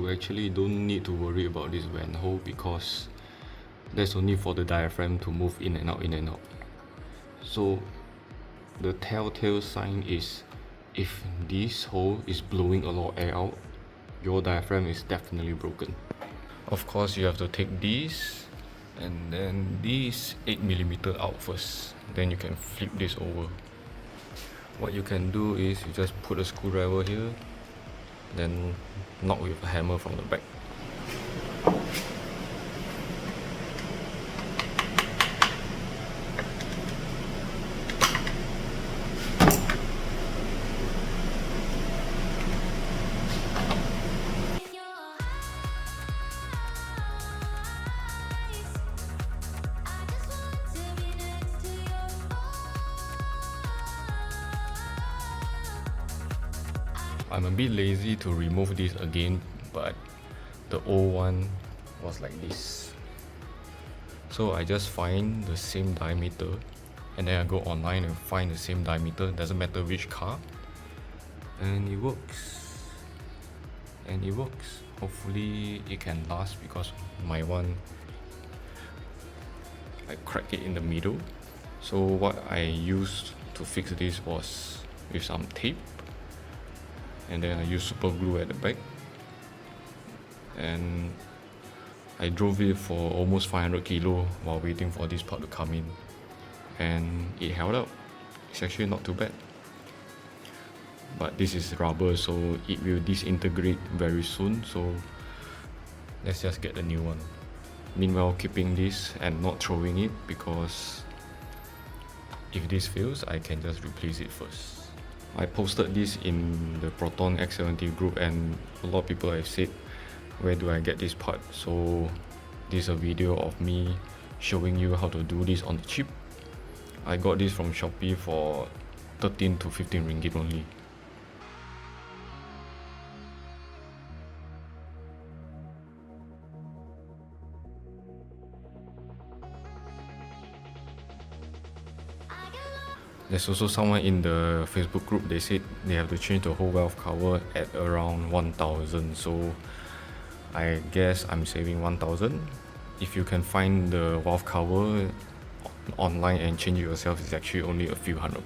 you actually don't need to worry about this vent hole because that's only for the diaphragm to move in and out, in and out. So the telltale sign is if this hole is blowing a lot of air out, your diaphragm is definitely broken. Of course, you have to take this and then this 8mm out first, then you can flip this over. What you can do is you just put a screwdriver here, then knock with a hammer from the back. I'm a bit lazy to remove this again, but the old one was like this. So I just find the same diameter and then I go online and find the same diameter, doesn't matter which car, and it works. And it works. Hopefully it can last because my one, I cracked it in the middle. So what I used to fix this was with some tape, and then I used super glue at the back, and I drove it for almost 500 kilo while waiting for this part to come in, and it held up. It's actually not too bad, but this is rubber, so it will disintegrate very soon, so let's just get a new one. Meanwhile, keeping this and not throwing it, because if this fails, I can just replace it first. I posted this in the Proton X70 group and a lot of people have said, where do I get this part? So this is a video of me showing you how to do this on the cheap. I got this from Shopee for 13 to 15 ringgit only. There's also someone in the Facebook group, they said they have to change the whole valve cover at around 1000, so I guess I'm saving 1000. If you can find the valve cover online and change it yourself, it's actually only a few $100.